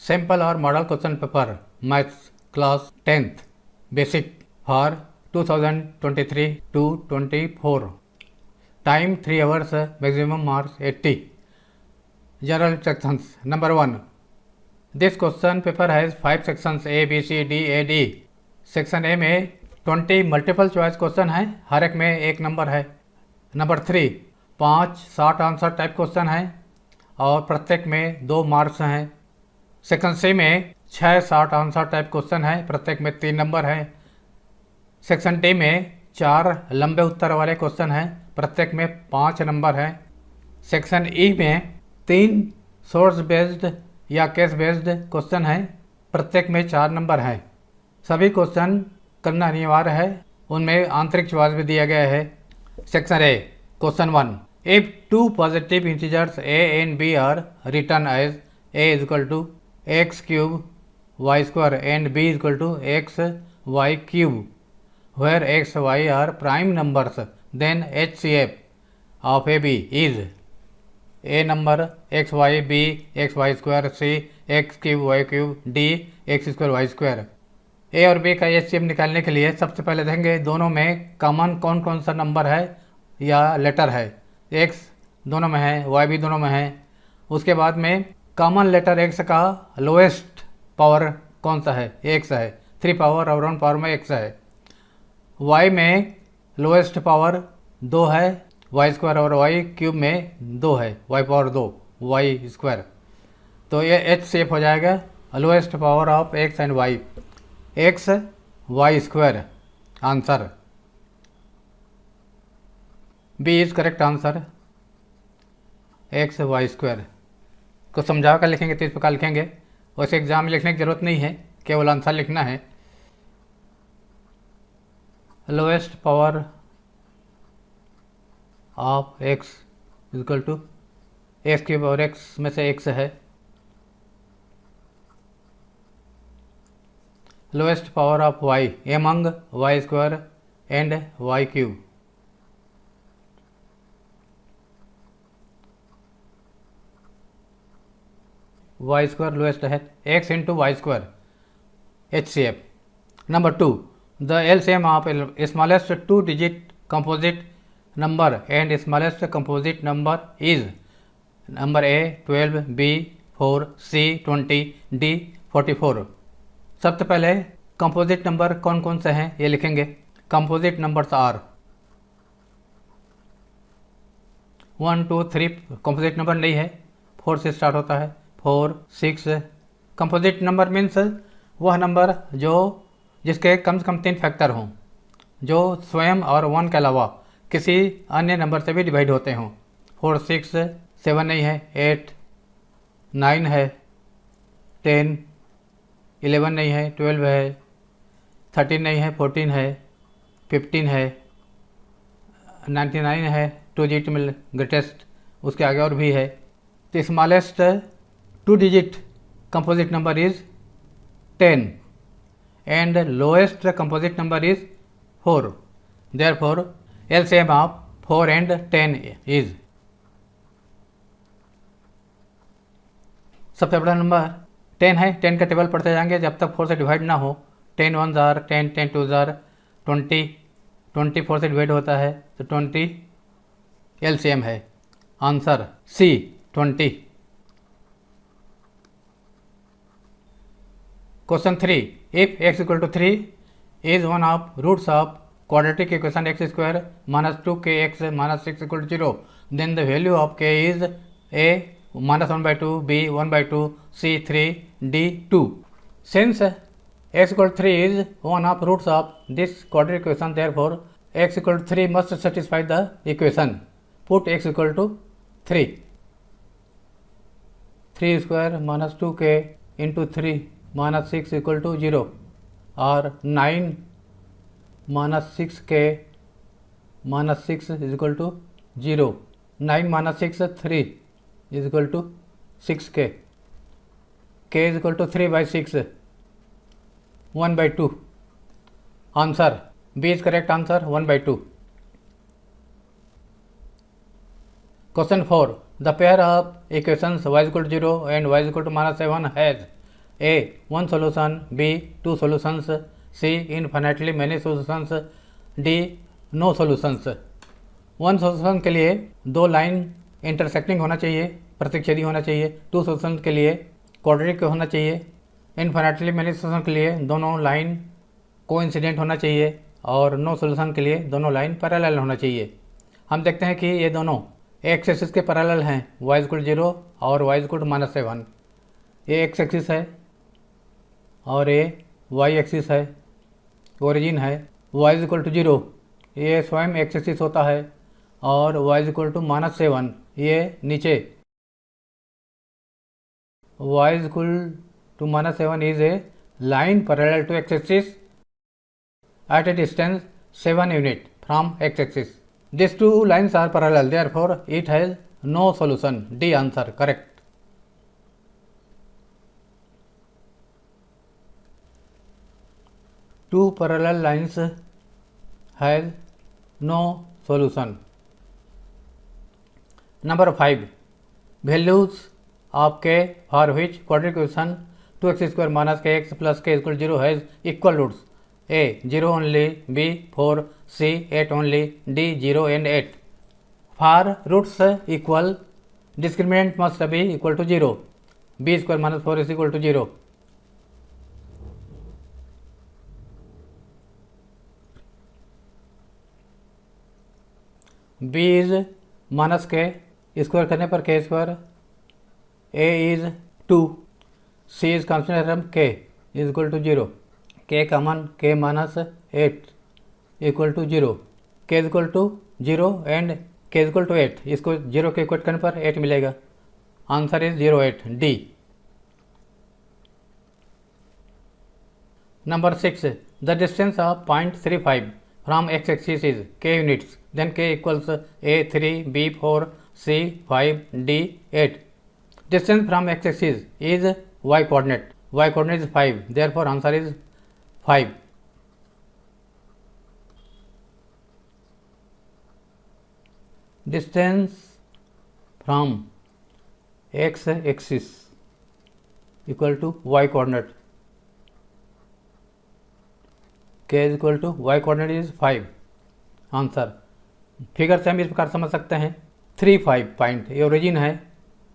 Sample or model question paper, Maths class 10th, basic for 2023 to 24. Time 3 hours, maximum marks 80. General sections. Number 1. This question paper has 5 sections A, B, C, D, A, D. Section A में 20 multiple choice question है, हर एक में 1 number है। Number 3, 5 short answer type question है और प्रत्येक में 2 marks हैं। सेक्शन सी में 6 शॉर्ट आंसर टाइप क्वेश्चन है, प्रत्येक में 3 नंबर है। सेक्शन डी में 4 लंबे उत्तर वाले क्वेश्चन हैं, प्रत्येक में 5 नंबर है। सेक्शन ई में 3 सोर्स बेस्ड या केस बेस्ड क्वेश्चन है, प्रत्येक में 4 नंबर है। सभी क्वेश्चन करना अनिवार्य है, उनमें आंतरिक चॉइस भी दिया गया है। Section A, question 1, if 2 positive integers a and b are written as a is equal to x cube y square and b is equal to x y cube where x y are prime numbers, then HCF of a b is a number x y, B x y square, C x cube y cube, D x square y square. A और b का HCF निकालने के लिए सबसे पहले देखेंगे दोनों में कॉमन कौन कौन सा नंबर है या लेटर है। एक्स दोनों में है, वाई भी दोनों में है। उसके बाद में कॉमन लेटर एक्स का लोएस्ट पावर कौन सा है, एक्स है, 3 पावर और 1 पावर में एक्स है। वाई में लोएस्ट पावर 2 है, वाई स्क्वायर और वाई क्यूब में 2 है, वाई पावर 2 वाई स्क्वायर। तो ये HCF हो जाएगा lowest power of x and y, x y square answer. B is correct answer, x y square को समझा कर लिखेंगे तो इस प्रकार लिखेंगे। वैसे एग्जाम में लिखने की जरूरत नहीं है, केवल आंसर लिखना है। Lowest power of x equal to x cube और एक्स में से एक्स है। Lowest power of y among y square and y cube. Y square lowest है, x into y square HCF। Number 2, the LCM of smallest 2 digit composite number and smallest composite number is number A 12, B 4, C 20, D 44। सबसे पहले composite number कौन कौन से हैं ये लिखेंगे। Composite numbers are 1, 2, 3 composite number नहीं है, 4 से स्टार्ट होता है, 4, 6। कंपोजिट नंबर मीन्स वह नंबर जो जिसके कम से कम 3 फैक्टर हों, जो स्वयं और 1 के अलावा किसी अन्य नंबर से भी डिवाइड होते हों। 4, 6, 7 नहीं है, 8, 9 है, 10, 11 नहीं है, 12 है, 13 नहीं है, 14 है, 15 है, 99 है, 2 डिजिट में ग्रेटेस्ट, उसके आगे और भी है। तो smallest 2 digit composite number is 10 and lowest composite number is 4। Therefore LCM of 4 and 10 is. सबसे बड़ा नंबर 10 है, 10 का टेबल पढ़ते जाएंगे जब तक 4 से डिवाइड ना हो। 10 1 जार 10, 10 2 जार 20, 24 से डिवाइड होता है तो 20 LCM है। Answer C 20। Question 3, if x equal to 3 is one of roots of quadratic equation x square minus 2kx minus 6 equal to 0, then the value of k is a -1/2, b 1/2, c 3, d 2. Since x equal to 3 is one of roots of this quadratic equation, therefore x equal to 3 must satisfy the equation. Put x equal to 3. 3 square minus 2k into 3 minus 6 equal to 0 or 9 minus 6k minus 6 is equal to 0. 9 minus 6 3 is equal to 6k. k is equal to 3 by 6, 1/2. Answer B is correct answer, 1/2. Question 4. The pair of equations y is equal to 0 and y is equal to -7 has A. One solution. B. Two solutions. C. Infinitely many solutions. D. No solutions. One solution के लिए दो line intersecting होना चाहिए, प्रतिच्छेदी होना चाहिए। To solution के लिए quadratic होना चाहिए। इन्फिनिटली मेनी सोल्यूशन के लिए दोनों लाइन कोइंसिडेंट होना चाहिए और नो सोल्यूशन के लिए दोनों लाइन पैरेलल होना चाहिए। हम देखते हैं कि ये दोनों एक्स एक्सिस के पैरेलल हैं, y इक्वल 0 और y इक्वल -7। ये एक्स एक्सिस है और ये y एक्सिस है, ओरिजिन है। y इक्वल 0 ये स्वयं एक्स एक्सिस होता है और y इक्वल -7 ये नीचे y equal -7 is a line parallel to x axis at a distance 7 unit from x-axis. These two lines are parallel, therefore it has no solution. D answer correct. Two parallel lines has no solution. Number 5. Values of k for which quadratic equation 2x square minus kx plus k equal 0 has equal roots. A 0 only, B 4, C 8 only, D 0 and 8. For roots equal, discriminant must be equal to 0. B square minus 4 is equal to 0. B is minus k, square करने पर k square, A is 2, C is constant term k is equal to 0. k common k minus 8 equal to 0, k equal to 0 and k equal to 8। इसको 0 के equate करने पर 8 मिलेगा। Answer is 0 8 d. Number 6 the distance of point 35 from x axis is k units, then k equals a 3 b 4 c 5 d 8। Distance from x axis is y coordinate, y coordinate is 5, therefore answer is 5। Distance from x axis equal to y coordinate, k is equal to y coordinate is 5। Answer figure से हम इस प्रकार समझ सकते हैं 3 5 point, ये origin है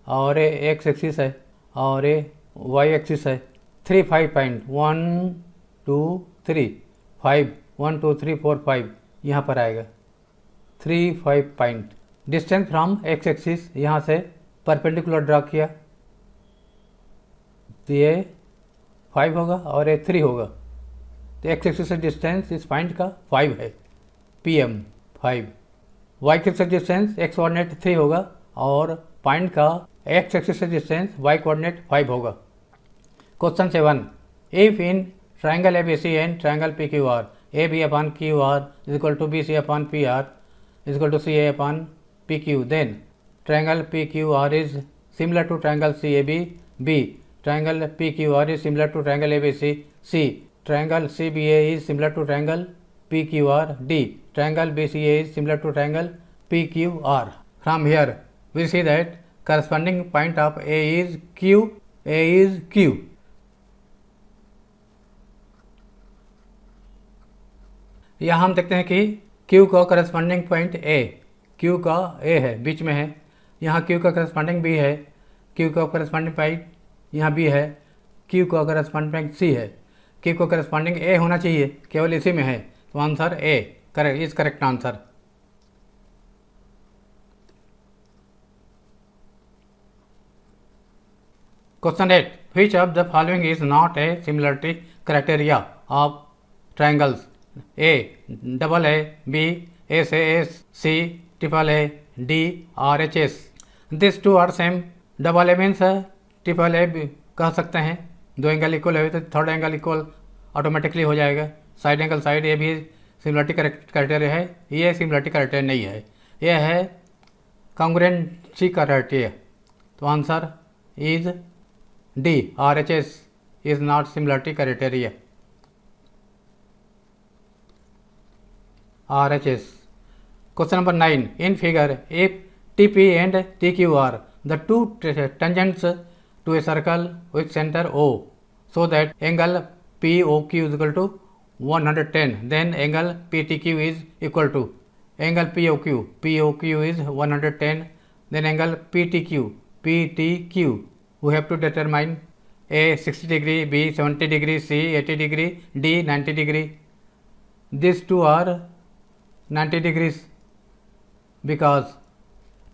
और ये एक्स एक्सिस है और ये वाई एक्सिस है। 3 5 पॉइंट 1 2 3 5 1 2 3 4 5 यहाँ पर आएगा 3 5 point. Distance from x axis यहाँ से परपेंडिकुलर ड्रा किया तो ये 5 होगा और ये 3 होगा, तो एक्स एक्सिस से डिस्टेंस इस पॉइंट का 5 है, PM 5। वाई एक्सिस से डिस्टेंस एक्स कोऑर्डिनेट 3 होगा और पॉइंट का एक्स एक्सिस से डिस्टेंस वाई कोऑर्डिनेट 5 होगा। Question 7 if in triangle ABC and triangle PQR, AB upon QR is equal to BC upon PR is equal to CA upon PQ, then triangle PQR is similar to triangle CAB, B triangle PQR is similar to triangle ABC, C triangle CBA is similar to triangle PQR, D triangle BCA is similar to triangle PQR. From here we see that corresponding point of A is Q, A is Q। यहाँ हम देखते हैं कि Q का corresponding point A, Q का A है, बीच में है। यहाँ Q का करस्पॉन्डिंग B है, Q का करस्पॉन्डिंग पॉइंट यहाँ B है, Q का करस्पॉन्डिंग पॉइंट C है। Q का करस्पॉन्डिंग A होना चाहिए, केवल इसी में है, तो answer A correct is correct answer. Question 8 which of the following is not a similarity criteria of triangles? A double A, B S A S, C triple A, D R H S। These two are same। Double A means triple A कह सकते हैं, दो angle equal है तो third angle equal automatically हो जाएगा। Side angle side ये भी सिमिलरिटी क्राइटेरिया है, ये सिमिलरिटी क्राइटेरिया नहीं है, ये है कॉन्ग्रुएंसी क्राइटेरिया। तो answer is D RHS is not similarity criteria. RHS। Question number 9 in figure if TP and TQ are the two tangents to a circle with center O so that angle POQ is equal to 110. Then angle PTQ is equal to angle POQ. POQ is 110. Then angle PTQ. PTQ. We have to determine A 60 degree, B 70 degree, C 80 degree, D 90 degree. These two are 90 degrees because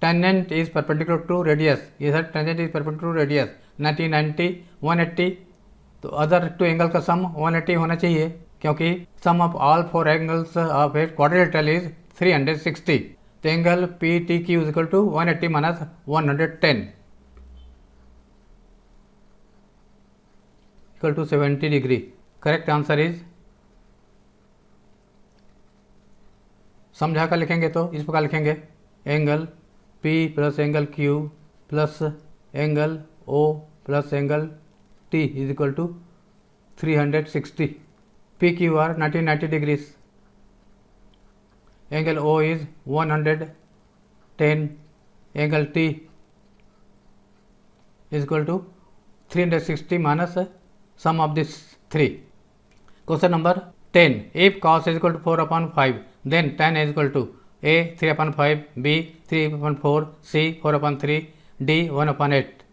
tangent is perpendicular to radius. इधर tangent is perpendicular to radius. 90 90 180, तो other to angle का सम 180 होना चाहिए क्योंकि sum of all four angles of a quadrilateral is 360. तो angle P T Q is equal to 180 minus 110 equal to 70 degree. Correct answer is, समझा कर लिखेंगे तो इस प्रकार लिखेंगे angle P plus angle Q plus angle O plus angle T is equal to 360. PQR 90 degrees. Angle O is 110. Angle T is equal to 360 minus sum of these three. Question number 10. If cos is equal to 4 upon 5, then tan is equal to A 3 upon 5, B 3 upon 4, C 4 upon 3, D 1 upon 8.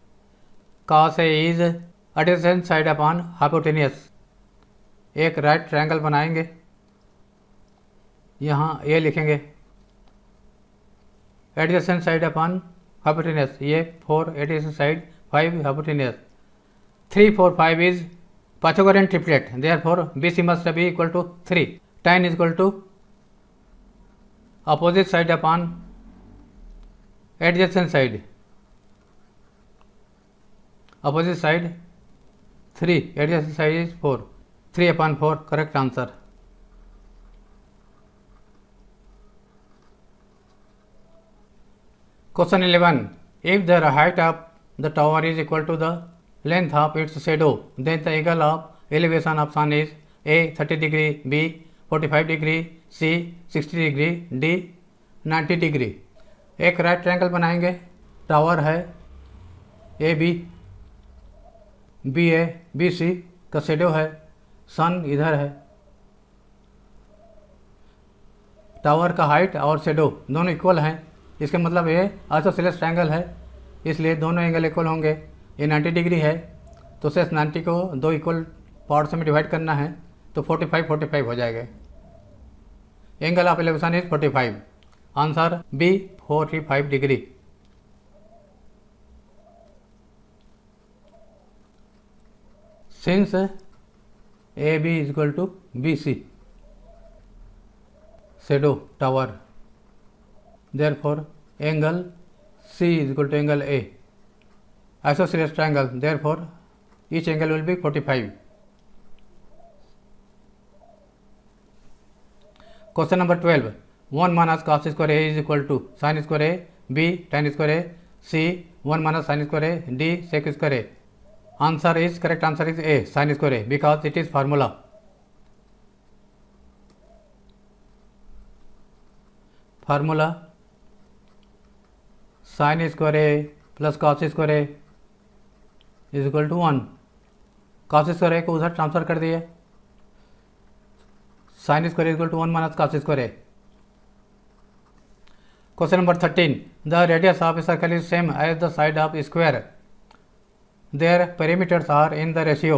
Cos A is adjacent side upon hypotenuse. एक right triangle बनाएंगे, यहाँ ए लिखेंगे adjacent side upon hypotenuse. ये 4 adjacent side 5 hypotenuse. 3 4 5 is Pythagorean triplet. Therefore BC must be equal to 3. tan is equal to opposite side upon adjacent side. Opposite side 3, adjacent side is 4. 3 upon 4. Correct answer. Question 11. If the height of the tower is equal to the length of its shadow, then the angle of elevation of sun is A 30 degree, B 45 degree, C 60 degree, D 90 degree. एक right triangle बनाएंगे. Tower है AB, BA, BC का shadow है, सन इधर है. Tower का height और shadow दोनों इक्वल हैं. इसका मतलब ये आइसोसेलेस ट्रायंगल है, इसलिए दोनों एंगल इक्वल होंगे. ये 90 डिग्री है तो शेष 90 को दो इक्वल पार्ट्स में डिवाइड करना है तो 45 45 हो जाएगा. Angle of elevation is 45. Answer b 45 degree. Since AB is equal to BC, shadow tower, therefore angle C is equal to angle A. Isosceles triangle, therefore each angle will be 45. Question number 12. 1 minus cos square A is equal to sin square A, B tan square A, C 1 minus sin square A, D sec square A. Answer is, correct answer is A, sin square A, because it is formula. Formula sin square A plus cos square A is equal to 1. cos square A को उधर transfer कर दिए. sin square is equal to 1 minus cos square A. Question number 13. The radius of a circle is same as the side of a square. Their perimeters are in the ratio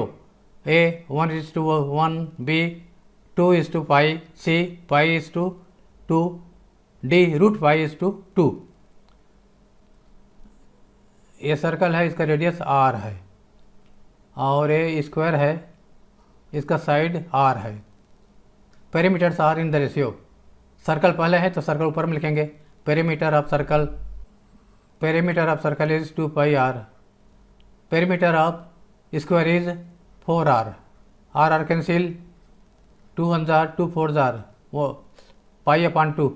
A 1:1, B 2:pi, C pi:2, D root pi:2. ये circle है, इसका radius R है और ये square है, इसका side R है. Perimeters are in the ratio. Circle पहले है तो सर्कल ऊपर में लिखेंगे. Perimeter of circle is 2πr. Perimeter of square is 4r. R cancel, 2 1 जार 2 4 जार, वो π/2.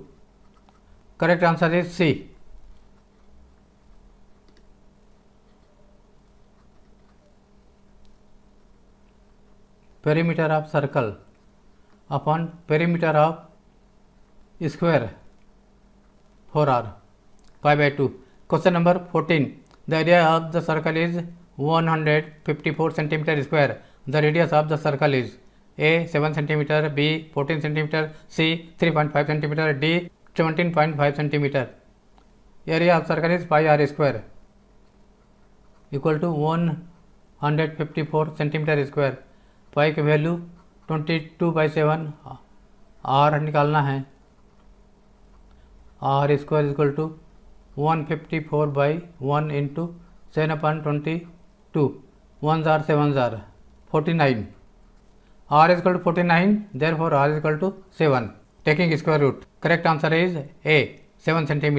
Correct answer is C. Perimeter of circle upon perimeter of square 4r π/2. Question number 14. The area of the circle is 154 centimeter square. The radius of the circle is A 7 cm, B 14 cm, C 3.5 cm, D 17.5 cm. Area of circle is pi r square equal to 154 cm square. पाई की value 22/7 r निकालना है. r square is equal to 154/1 into 7/22. 1s are 7s are 49. r is equal to 49, therefore r is equal to 7. Taking square root, correct answer is A 7 cm.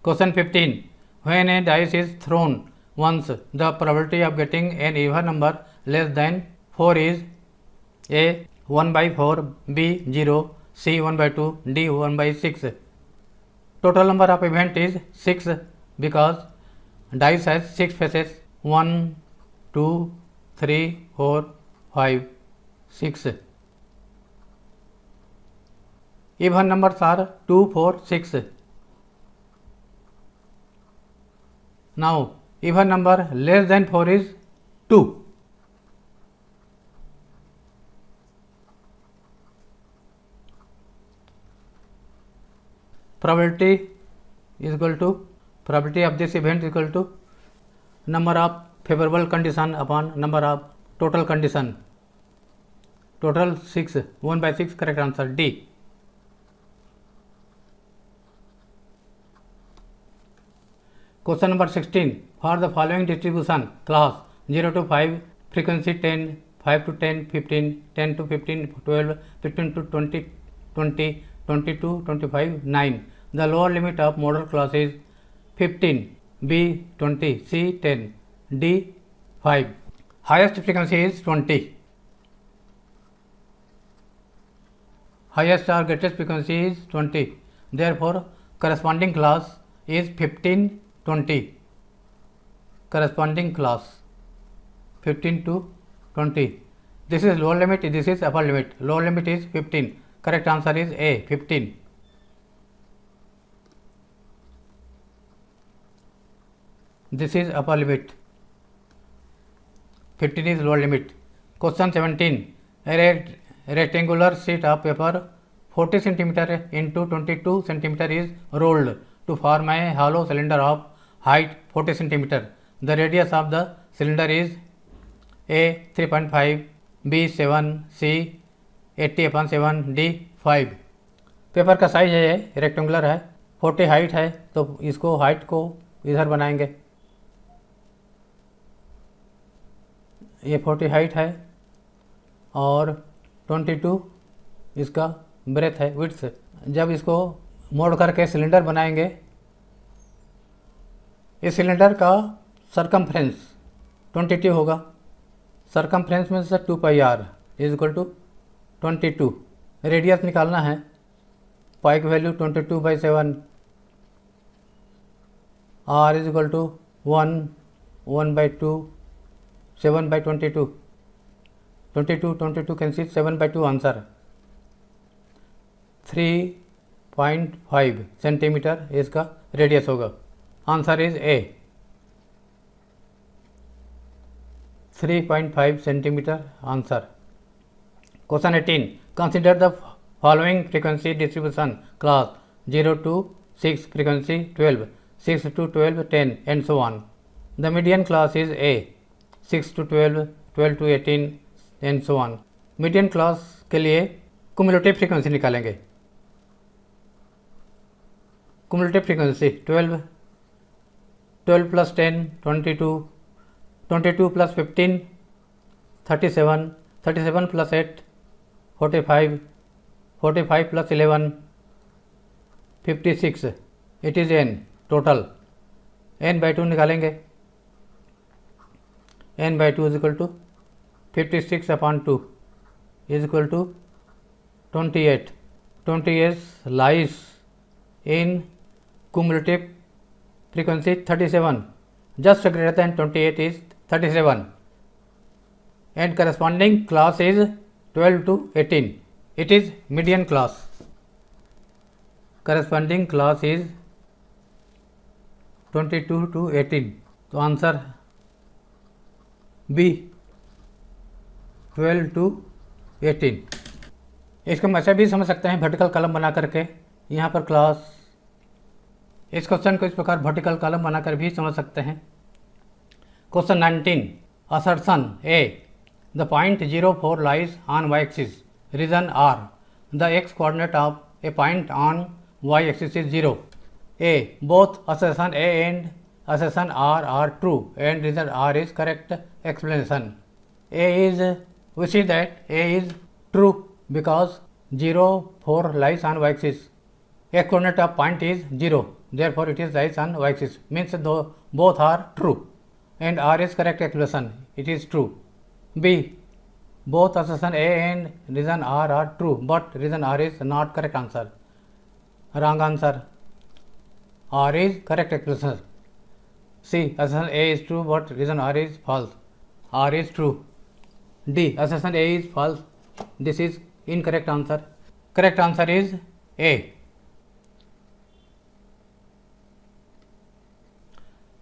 Question 15. When a dice is thrown once, the probability of getting an even number less than 4 is A 1/4, B 0, C 1/2, D 1/6. Total number of event is 6 because dice has 6 faces. 1, 2, 3, 4, 5, 6. Even numbers are 2, 4, 6. Now, even number less than 4 is 2. Probability is equal to, probability of this event is equal to number of favorable condition upon number of total condition. Total 6, 1/6, correct answer D. Question number 16. For the following distribution, class 0 to 5, frequency 10, 5 to 10, 15, 10 to 15, 12, 15 to 20, 20, 22, 25, 9. The lower limit of model class is 15, B 20, C 10, D 5. Highest frequency is 20. Highest or greatest frequency is 20. Therefore, corresponding class is 15, 20. Corresponding class 15 to 20. This is lower limit, this is upper limit. Lower limit is 15. Correct answer is A 15. This is upper limit. 15 is lower limit. Question 17. A rectangular sheet of paper 40 cm into 22 cm is rolled to form a hollow cylinder of height 40 cm. The radius of the cylinder is A 3.5, B 7, C 80/7, D 5. Paper का size है ये rectangular है, 40 height है, तो इसको height को इधर बनाएंगे. ये 40 हाइट है और 22 इसका ब्रेथ है, विड्थ. जब इसको मोड़ करके सिलेंडर बनाएंगे, इस सिलेंडर का सरकमफ्रेंस 22 होगा. सरकमफ्रेंस में से 2πr is equal to 22. Radius निकालना है. पाई की value 22/7, r is equal to 1, 1/2, 7/22. 22 cancel, 7/2 answer. 3.5 centimetre इसका रेडियस होगा. Answer is a 3.5 centimetre answer. Question 18. Consider the following frequency distribution class 0 to 6, frequency 12, 6 to 12, 10 and so on. The median class is A 6 to 12, 12 to 18 and so on. Median class के लिए cumulative frequency निकालेंगे. Cumulative frequency 12, 12 plus 10, 22, 22 plus 15, 37, 37 plus 8, 45, 45 plus 11, 56. It is n total. n/2 निकालेंगे. n/2 is equal to 56/2 is equal to 28. 28 lies in cumulative frequency 37. Just greater than 28 is 37 and corresponding class is 12 to 18. It is median class. Corresponding class is 22 to 18, तो answer B 12 to 18। इसको हम ऐसे भी समझ सकते हैं vertical column बना करके, यहाँ पर क्लास, इस क्वेश्चन को इस प्रकार वर्टिकल कॉलम बनाकर भी समझ सकते हैं। Question 19, assertion A, the point 04 lies on Y axis, reason R, the X coordinate of a point on Y axis is 0। A, both assertion A and assertion R are true and reason R is correct explanation. A is, we see that A is true because 0, 4 lies on y axis. X coordinate of point is 0, therefore it is lies on y axis, means though both are true and R is correct explanation, it is true. B, both assertion A and reason R are true but reason R is not correct answer. Wrong answer. R is correct explanation. C, assertion A is true but reason R is false. R is true. D, assertion A is false. This is incorrect answer. Correct answer is A.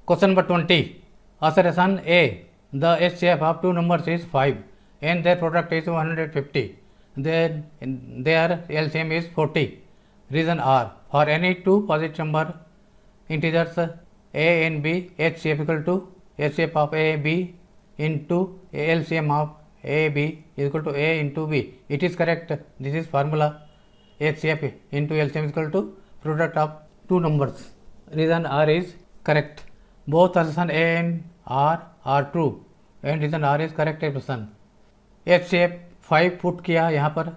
Question number 20. Assertion A, the HCF of two numbers is 5 and their product is 150. Then their LCM is 40. Reason R, for any two positive number integers A and B, HCF equal to HCF of A, B into LCM of A, B is equal to A into B. It is correct. This is formula. HCF into LCM is equal to product of two numbers. Reason R is correct. Both assertion A and R are true and reason R is correct expression. HCF 5 put किया, यहाँ पर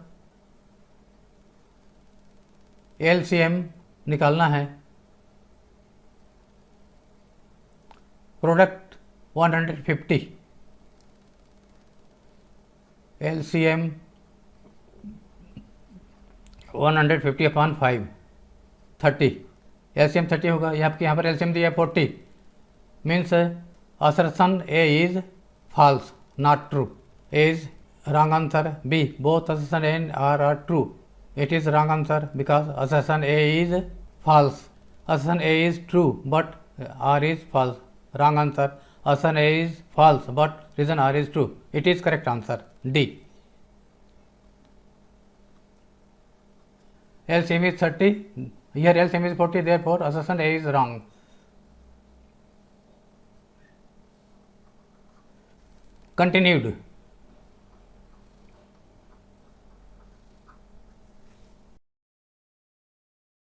LCM निकालना है, product 150, LCM 150 upon 5 30, LCM 30 होगा। यहाँ पर LCM दिया 40, means assertion A is false, not true. A is wrong answer. B, both assertion A and R are true. It is wrong answer because assertion A is false. Assertion A is true but R is false. Wrong answer. Assertion A is false but reason R is true. It is correct answer. D. LCM is 30. Here LCM is 40. Therefore assertion A is wrong. Continued.